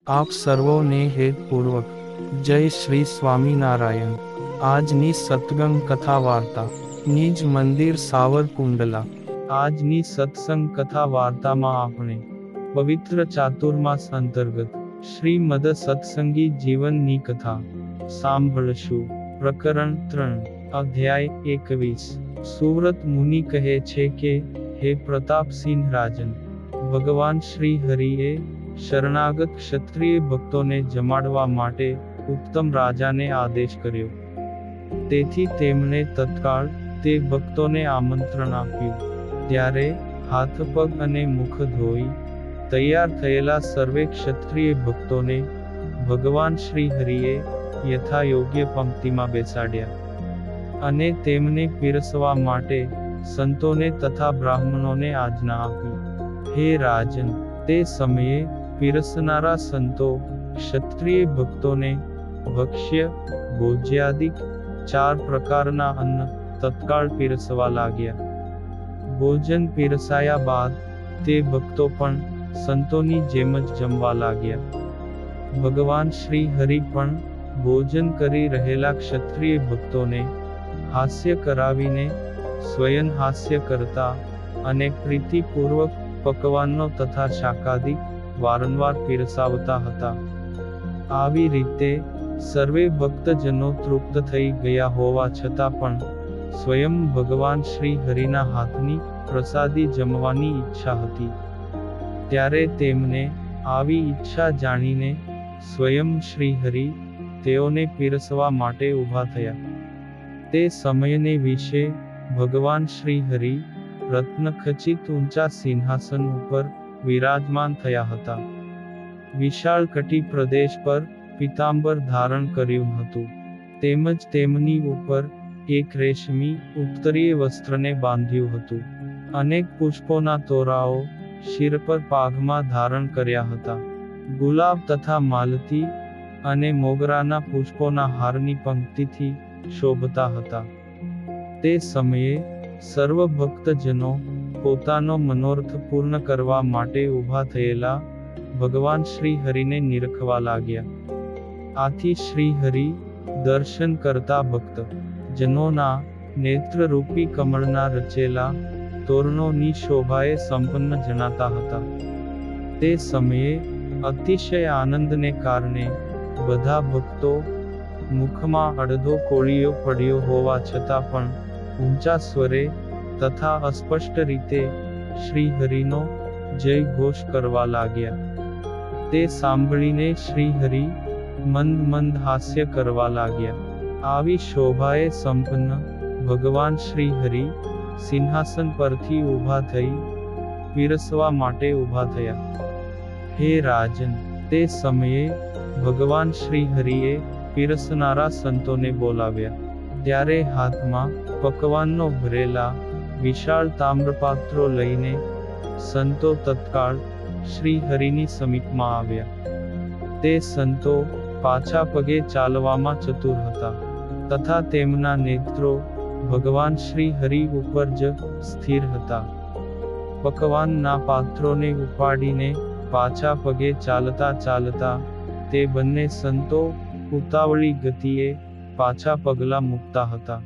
આપ સર્વોને હેતપૂર્વક જય શ્રી સ્વામિનારાયણ। આજની સત્સંગ કથા વાર્તા નિજ મંદિર સાવરકુંડલા। આજની સત્સંગ કથા વાર્તામાં આપણે પવિત્ર ચાતુર્માસ અંતર્ગત શ્રીમદ સત્સંગી જીવનની કથા સાંભળશું। પ્રકરણ 3 અધ્યાય 21। સુવ્રત મુનિ કહે છે કે, હે પ્રતાપસિંહ રાજન, ભગવાન શ્રી હરિએ શરણાગત ક્ષત્રિય ભક્તોને જમાડવા માટે ઉત્તમ રાજાને આદેશ કર્યો। તેથી તેમણે તત્કાળ તે ભક્તોને આમંત્રણ આપ્યું। ત્યારે હાથ પગ અને મુખ ધોઈ તૈયાર થયેલા સર્વે ક્ષત્રિય ભક્તોને ભગવાન શ્રી હરિએ યથાયોગ્ય પંક્તિમાં બેસાડ્યા અને તેમને પીરસવા માટે સંતોને તથા બ્રાહ્મણોને આજ્ઞા આપી। હે રાજન, તે સમયે પીરસનારા સંતો ક્ષત્રિય ભક્તોને ભક્ષ્ય ભોજ્યાદિક 4 પ્રકારના અન્ન તત્કાળ પીરસવા લાગ્યા। ભોજન પીરસાયા બાદ તે ભક્તો પણ સંતોની જેમ જ જમવા લાગ્યા। ભગવાન શ્રી હરિ પણ ભોજન કરી રહેલા ક્ષત્રિય ભક્તોને હાસ્ય કરાવીને સ્વયં હાસ્ય કરતા અને પ્રીતિપૂર્વક પકવાનનો તથા શાકાદિક વારંવાર પીરસાવતા હતા। આવી રીતે સર્વે ભક્તજનો તૃપ્ત થઈ ગયા હોવા છતાં પણ સ્વયં ભગવાન શ્રી હરિના હાથની પ્રસાદી જમવાની ઈચ્છા હતી। ત્યારે તેમને આવી ઈચ્છા જાણીને સ્વયં શ્રી હરિ તેઓને પીરસવા માટે ઊભા થયા। તે સમયને વિશે ભગવાન શ્રી હરિ રત્નખચિત ઊંચા સિંહાસન ઉપર વિરાજમાન થયા હતા। વિશાળ કટી પ્રદેશ પર પીતાંબર ધારણ કર્યું હતું, તેમજ તેમની ઉપર એક રેશમી ઉત્તરીય વસ્ત્રને બાંધ્યું હતું। અનેક પુષ્પોના તોરાઓ શિર પર પાઘમાં ધારણ કર્યા હતા। ગુલાબ તથા માલતી અને મોગરાના પુષ્પોના હારની પંક્તિથી શોભતા હતા। તે સમયે સર્વ ભક્તજનો પોતાનો મનોરથ પૂર્ણ કરવા માટે ઊભા થયેલા ભગવાન શ્રી હરિને નિરખવા લાગ્યા। આથી શ્રી હરિ દર્શન કરતા ભક્ત જનોના નેત્રરૂપી કમળના રચેલા તોરણોની શોભાએ સંપન્ન જણાતા હતા। તે સમયે અતિશય આનંદને કારણે બધા ભક્તો મુખમાં અડધો કોળિયો પડ્યો હોવા છતાં પણ ઊંચા સ્વરે તથા અસ્પષ્ટ રીતે શ્રી હરિનો જય ઘોષ કરવા લાગ્યા। તે સાંભળીને શ્રી હરિ મંદ મંદ હાસ્ય કરવા લાગ્યા। આવી શોભાએ સંપન્ન ભગવાન શ્રી હરિ સિંહાસન પરથી ઊભા થઈ પીરસવા માટે ઊભા થયા। હે રાજન, તે સમયે ભગવાન શ્રી હરિએ પીરસનારા સંતોને બોલાવ્યા। ત્યારે હાથમાં પકવાનનો ભરેલા વિશાળ તામ્રપાત્રો લઈને સંતો તત્કાળ શ્રી હરિની સમીપમાં આવ્યા। તે સંતો પાછા પગે ચાલવામાં ચતુર હતા તથા તેમના નેત્રો ભગવાન શ્રી હરિ ઉપર જ સ્થિર હતા। પકવાનના પાત્રોને ઉપાડીને પાછા પગે ચાલતા ચાલતા તે બંને સંતો ઉતાવળી ગતિએ પાછા પગલાં મૂકતા હતા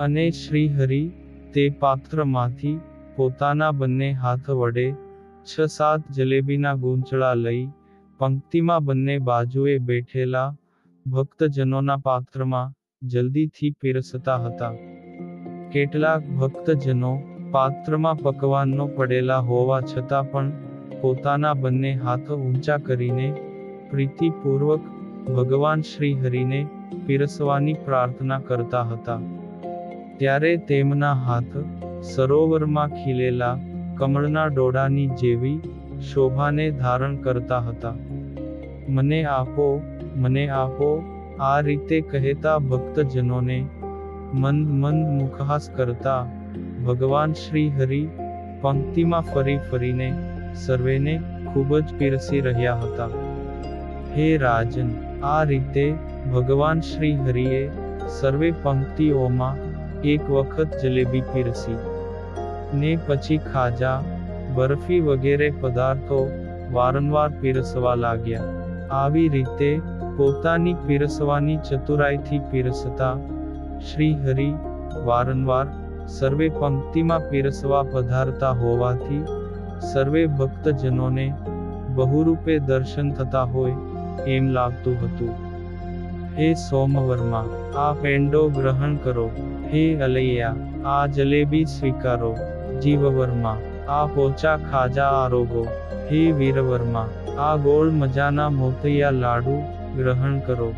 અને શ્રી હરિ તે પાત્રમાંથી પોતાના બંને હાથ વડે 6-7 જલેબીના ગૂંચળા લઈ પંક્તિમાં બંને બાજુએ બેઠેલા ભક્તજનોના પાત્રમાં જલ્દીથી પીરસતા હતા। કેટલાક ભક્તજનો પાત્રમાં પકવાનનો પડેલા હોવા છતાં પણ પોતાના બંને હાથ ઊંચા કરીને પ્રીતિપૂર્વક ભગવાન શ્રી હરિને પીરસવાની પ્રાર્થના કરતા હતા। ત્યારે તેમના હાથ સરોવરમાં ખીલેલા કમળના ડોડાની જેવી શોભાને ધારણ કરતા હતા। મને આપો, મને આપો, આ રીતે કહેતા ભક્તજનોને મંદ મંદ મુખહાસ કરતા ભગવાન શ્રી હરિ પંક્તિમાં ફરી ફરીને સર્વેને ખૂબ જ પીરસી રહ્યા હતા। હે રાજન, આ રીતે ભગવાન શ્રી હરિએ સર્વે પંક્તિઓમાં એક વખત જલેબી પીરસી ને પછી ખાજા, બરફી વગેરે પદાર્થો વારંવાર પીરસવા લાગ્યા. આવી રીતે પોતાની પીરસવાની ચતુરાઈથી પીરસતા શ્રી હરિ વારંવાર સર્વે પંક્તિમાં પીરસવા પધારતા હોવાથી સર્વે ભક્તજનોને બહુરૂપે દર્શન થતા હોય એમ લાગતું હતું. હે સોમવર્મા, આ પેંડો ગ્રહણ કરો. હે અલૈયા, આ જલેબી સ્વીકારો. જીવવર્મા, આ પોચા ખાજા આરોગો. હે વીરવર્મા, આ ગોળ મજાના મોતિયા લાડુ ગ્રહણ કરો.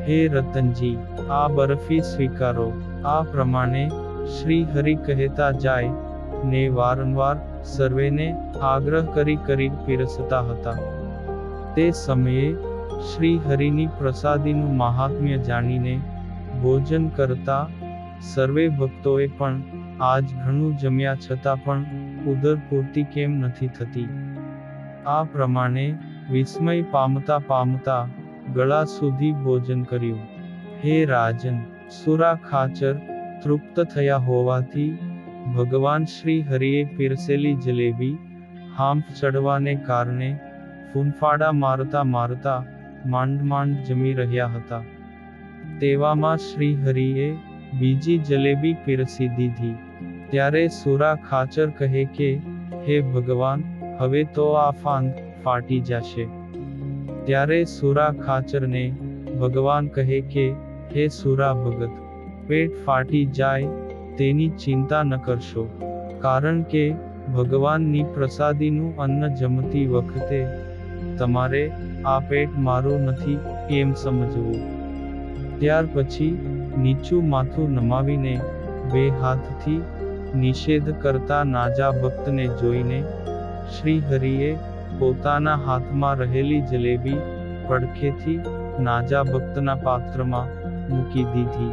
હે રતનજી, આ બરફી સ્વીકારો. આ પ્રમાણે શ્રી હરિ કહેતા જાય ને વારંવાર સર્વેને આગ્રહ કરી પીરસતા હતા. તે સમયે શ્રી હરિની પ્રસાદીનું મહાત્મ્ય જાણીને ભોજન કરતા સર્વે ભક્તોએ પણ આજ ઘણું જમ્યા છતાં પણ ઉદરપૂર્તિ કેમ નથી થતી? આ પ્રમાણે વિસ્મય પામતા પામતા ગળા સુધી ભોજન કર્યું. હે રાજન, સુરા ખાચર તૃપ્ત થયા હોવાથી ભગવાન શ્રી હરિએ પીરસેલી જલેબી હાંફ ચડવાને કારણે ફૂંફાડા મારતા મારતા માંડ જમી રહ્યા હતા. તેવામાં શ્રી હરિએ બીજી જલેબી પીરસી દીધી. ત્યારે સુરા ખાચર કહે કે, હે ભગવાન, હવે તો આ ફાંદ ફાટી જશે. ત્યારે સુરા ખાચરને ભગવાન કહે કે, હે સુરા ભગત, પેટ ફાટી જાય તેની ચિંતા ન કરશો, કારણ કે ભગવાનની પ્રસાદીનું અન્ન જમતી વખતે તમારે આ પેટ મારું નથી એમ સમજવું. ત્યાર પછી નીચું માથું નમાવીને બે હાથથી નિષેધ કરતા નાજા ભક્તને જોઈને શ્રી હરિએ પોતાના હાથમાં રહેલી જલેબી પડખેથી નાજા ભક્તના પાત્રમાં મૂકી દીધી.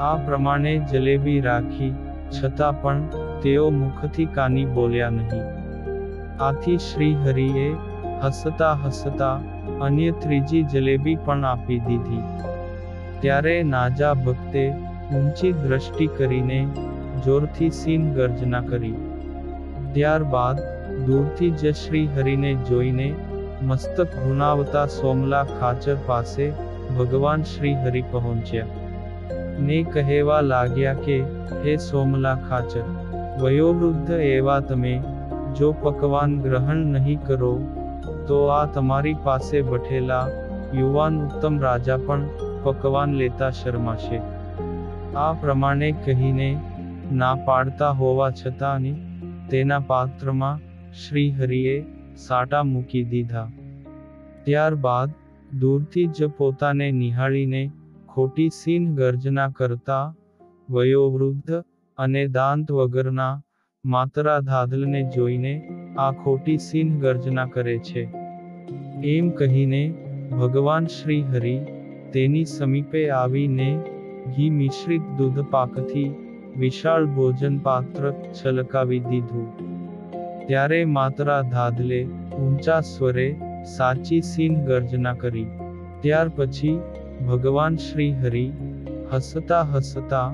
આ પ્રમાણે જલેબી રાખી છતાં પણ તેઓ મુખથી કાની બોલ્યા નહીં. આથી શ્રી હરિએ હસતા હસતા અન્ય ત્રીજી જલેબી પણ આપી દીધી. ત્યારે નાજા ભક્તે ઊંચી દ્રષ્ટિ કરીને જોરથી સિંહ ગર્જના કરી. ત્યારબાદ દૂરથી જ શ્રી હરિને જોઈને મસ્તક ભુનાવતા સોમલા ખાચર પાસે ભગવાન શ્રી હરિ પહોંચ્યા ને કહેવા લાગ્યા કે, હે સોમલા ખાચર, વયોવૃદ્ધ એવા તમે જો પકવાન ગ્રહણ નહીં કરો તો આ તમારી પાસે બેઠેલા યુવાન ઉત્તમ રાજા પણ પકવાન લેતા શરમાશે. આ પ્રમાણે કહીને ના પાડતા હોવા છતાં તેના પાત્રમાં શ્રી હરિએ સાટા મૂકી દીધા. ત્યારબાદ દૂરથી જ પોતાને નિહાળીને ખોટી સિંહ ગર્જના કરતા વયોવૃદ્ધ અને દાંત વગરના માતરા ધાધલને જોઈને આ ખોટી સિંહ ગર્જના કરે છે એમ કહીને ભગવાન શ્રી હરિ તેની સમીપે આવીને ઘી મિશ્રિત દૂધ પાકથી વિશાળ ભોજન પાત્ર છલકાવી દીધું. ત્યારે માતરા ધાધલે ઊંચા સ્વરે સાચી સિંહ ગર્જના કરી. ત્યાર પછી ભગવાન શ્રી હરિ હસતા હસતા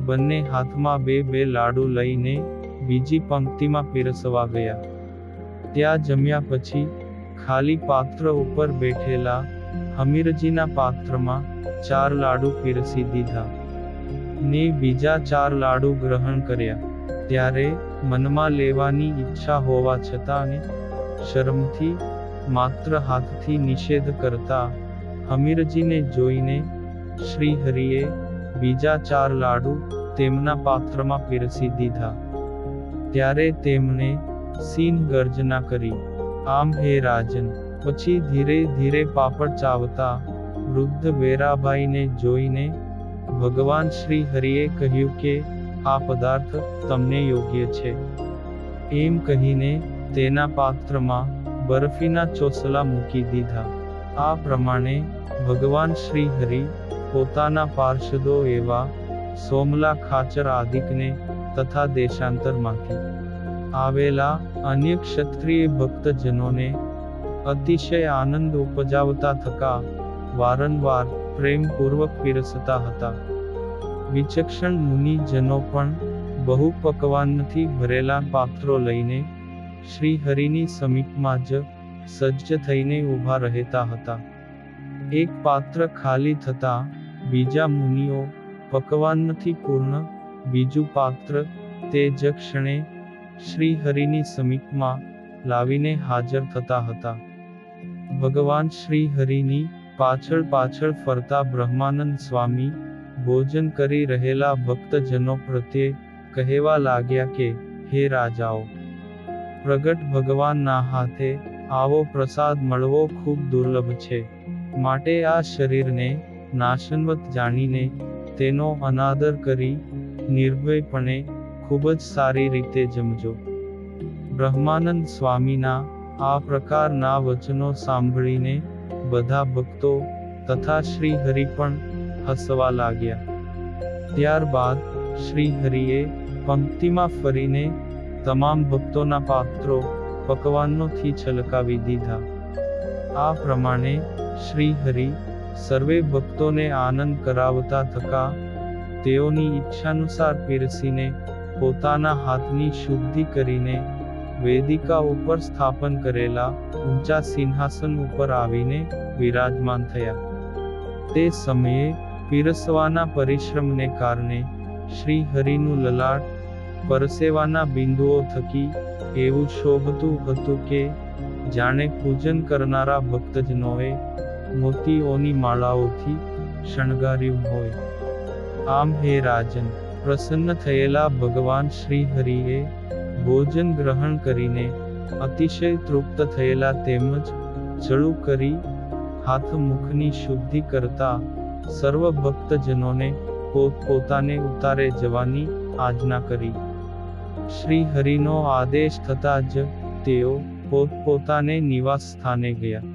બંને હાથમાં બે લાડુ લઈને બીજી પંક્તિમાં પીરસવા ગયા. ત્યાં જમ્યા પછી ખાલી પાત્ર ઉપર બેઠેલા હમીરજીના પાત્રમાં 4 લાડુ પીરસી દીધા ને બીજા 4 લાડુ ગ્રહણ કર્યા. ત્યારે મનમાં લેવાની ઈચ્છા હોવા છતાં શરમથી માત્ર હાથથી નિષેધ કરતા હમીરજીને જોઈને શ્રી હરિએ બીજા 4 લાડુ તેમના પાત્રમાં પીરસી દીધા. ત્યારે તેમણે સિંહ ગર્જના કરી. આમ હે રાજન, પછી ધીરે ધીરે પાપડ ચાવતા વૃદ્ધ વેરાભાઈને જોઈને ભગવાન શ્રી હરિએ કહ્યું કે, આ પદાર્થ તમને યોગ્ય છે. એમ કહીને તેના પાત્રમાં બરફીના ચોસલા મૂકી દીધા. આ પ્રમાણે ભગવાન શ્રી હરિ પોતાના પાર્ષદો એવા સોમલા ખાચર આદિકને તથા દેશાંતરમાંથી આવેલા અન્ય ક્ષત્રિય ભક્તજનોને અતિશય આનંદ ઉપજાવતા થકા વારંવાર પ્રેમપૂર્વક પીરસતા હતા. વિચક્ષણ મુનિજનો પણ બહુ પકવાનથી ભરેલા પાત્રો લઈને શ્રી હરિની સમીપમાં જ સજ્જ થઈને ઊભા રહેતા હતા. એક પાત્ર ખાલી થતા બીજા મુનિઓ, પકવાન નથી પૂર્ણ, બીજું પાત્ર, તે જ ક્ષણે શ્રીહરિની સમીપમાં લાવીને હાજર થતા હતા. ભગવાન શ્રીહરિની પાછળ પાછળ ફરતા બ્રહ્માનંદ સ્વામી ભોજન કરી રહેલા ભક્તજનો પ્રત્યે કહેવા લાગ્યા કે, હે રાજાઓ, પ્રગટ ભગવાનના હાથે આવો પ્રસાદ મળવો ખૂબ દુર્લભ છે. માટે આ શરીરને નાશનવત જાણીને તેનો અનાદર કરી નિર્ભયપણે ખૂબ જ સારી રીતે જમજો. બ્રહ્માનંદ સ્વામીના આ પ્રકારના વચનો સાંભળીને બધા ભક્તો તથા શ્રીહરિ પણ હસવા લાગ્યા. ત્યારબાદ શ્રીહરિએ પંક્તિમાં ફરીને તમામ ભક્તોના પાત્રો પકવાનોથી છલકાવી દીધા. આ પ્રમાણે શ્રીહરિ સર્વે ભક્તોને આનંદ કરાવતા થકા તેઓની ઈચ્છાનુસાર પીરસીને પોતાના હાથની શુદ્ધિ કરીને વેદિકા ઉપર સ્થાપન કરેલા ઊંચા સિંહાસન ઉપર આવીને વિરાજમાન થયા. તે સમયે પીરસવાના પરિશ્રમને કારણે શ્રીહરિનું લલાટ પરસેવાના બિંદુઓ થકી એવું શોભતું હતું કે જાણે પૂજન કરનારા ભક્તજનોએ મોતીઓની માળાઓથી શણગાર્યું હોય. આમ હે રાજન, પ્રસન્ન થયેલા ભગવાન શ્રીહરિએ ભોજન ગ્રહણ કરીને અતિશય તૃપ્ત થયેલા તેમજ જળું કરી હાથ મુખની શુદ્ધિ કરતા સર્વ ભક્તજનોને પોતપોતાને ઉતારે જવાની આજ્ઞા કરી. શ્રીહરિનો આદેશ થતા જ તેઓ પોતપોતાને નિવાસ સ્થાને ગયા.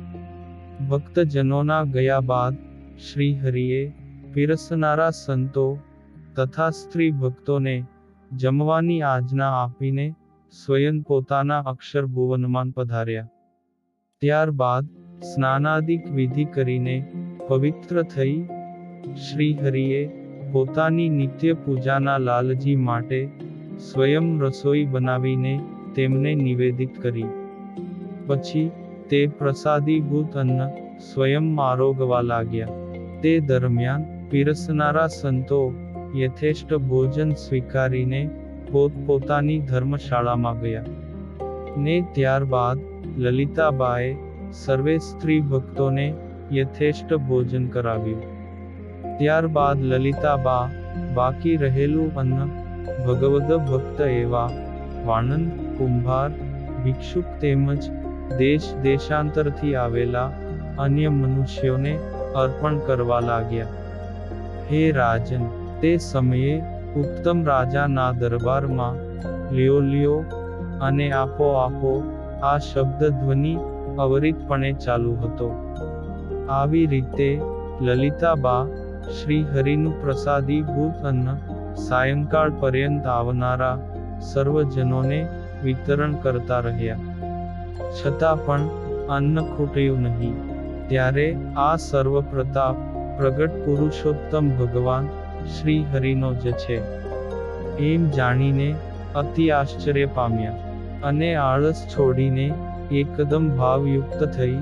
ભક્તજનોના ગયા બાદ શ્રીહરિએ પીરસનારા સંતો તથા સ્ત્રી ભક્તોને જમવાની આજ્ઞા આપીને સ્વયં પોતાના અક્ષરભુવનમાં પધાર્યા. ત્યારબાદ સ્નાનાદિક વિધિ કરીને પવિત્ર થઈ શ્રીહરિએ પોતાની નિત્ય પૂજાના લાલજી માટે સ્વયં રસોઈ બનાવીને તેમને નિવેદિત કરી. પછી તે પ્રસાદીભૂત અન્ન સ્વયં આરોગવા લાગ્યા. તે દરમિયાન પીરસનારા સંતો યથેષ્ટ ભોજન સ્વીકારીને પોતપોતાની ધર્મશાળામાં ગયા. ને ત્યારબાદ લલિતાબાએ સર્વે સ્ત્રી ભક્તોને યથેષ્ટ ભોજન કરાવ્યું. ત્યારબાદ લલિતાબા બાકી રહેલું અન્ન ભગવદ ભક્ત એવા વાણંદ, કુંભાર, ભિક્ષુક તેમજ દેશ દેશાંતરથી આવેલા અન્ય મનુષ્યોને અર્પણ કરવા લાગ્યા. હે રાજન, તે સમયે ઉત્તમ રાજાના દરબારમાં લ્યો લ્યો અને આપો આપો આ શબ્દ ધ્વનિ અવિરતપણે ચાલુ હતો. આવી રીતે લલિતાબા શ્રીહરિનું પ્રસાદીભૂત અન્ન સાયંકાળ પર્યંત આવનારા સર્વજનોને વિતરણ કરતા રહ્યા. છતાં પણ અન્ન ખૂટ્યું નહીં. ત્યારે આ સર્વ પ્રતાપ પ્રગટ પુરુષોત્તમ ભગવાન શ્રીહરિનો જ છે એમ જાણીને અતિ આશ્ચર્ય પામ્યા અને આળસ છોડીને એકદમ ભાવયુક્ત થઈ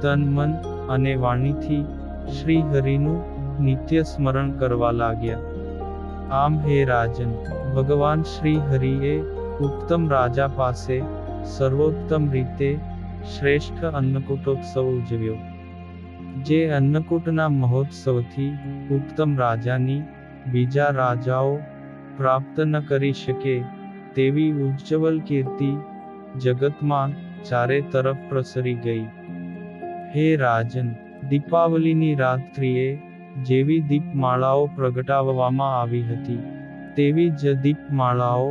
તન, મન અને વાણીથી શ્રીહરિનું નિત્ય સ્મરણ કરવા લાગ્યા. આમ હે રાજન, ભગવાન શ્રીહરિએ ઉત્તમ રાજા પાસે સર્વોત્તમ રીતે શ્રેષ્ઠ અન્નકૂટોત્સવ ઉજવ્યો. જે અન્નકૂટના મહોત્સવથી ઉત્તમ રાજાની બીજા રાજાઓ પ્રાપ્ત ન કરી શકે તેવી ઉજ્જવલ કીર્તિ જગતમાં ચારે તરફ પ્રસરી ગઈ. હે રાજન, દીપાવલીની રાત્રિએ જેવી દીપમાળાઓ પ્રગટાવવામાં આવી હતી તેવી જ દીપમાળાઓ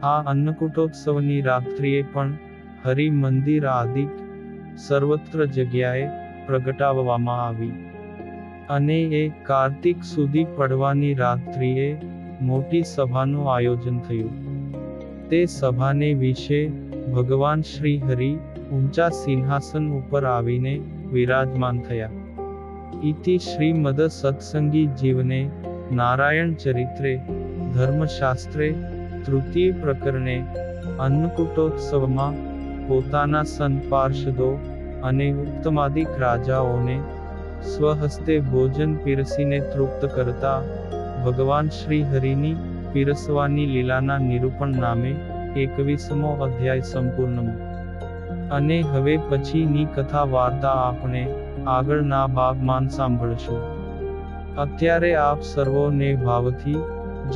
આ અન્નકૂટોત્સવની રાત્રિએ પણ હરિ મંદિર આદિક સર્વત્ર જગ્યાએ પ્રગટાવવામાં આવી. અને એ કાર્તિક સુધી પડવાની રાત્રિએ મોટી સભાનું આયોજન થયું. તે સભાને વિશે ભગવાન શ્રીહરિ ઊંચા સિંહાસન ઉપર આવીને વિરાજમાન થયા. ઇતિ શ્રીમદ સત્સંગી જીવને નારાયણ ચરિત્રે ધર્મશાસ્ત્રે તૃતીય પ્રકરણે અન્નકૂટોત્સવમાં પોતાના સંત પાર્ષદો અને ઉત્તમાદિક રાજાઓને સ્વહસ્તે ભોજન પીરસીને તૃપ્ત કરતા ભગવાન શ્રી હરિની પીરસવાની લીલાના નિરૂપણ નામે 21મો અધ્યાય સંપૂર્ણ. અને હવે પછીની કથા વાર્તા આપણે આગળના ભાગમાં સાંભળશું. અત્યારે આપ સર્વોને ભાવથી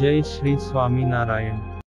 જય શ્રી સ્વામિનારાયણ.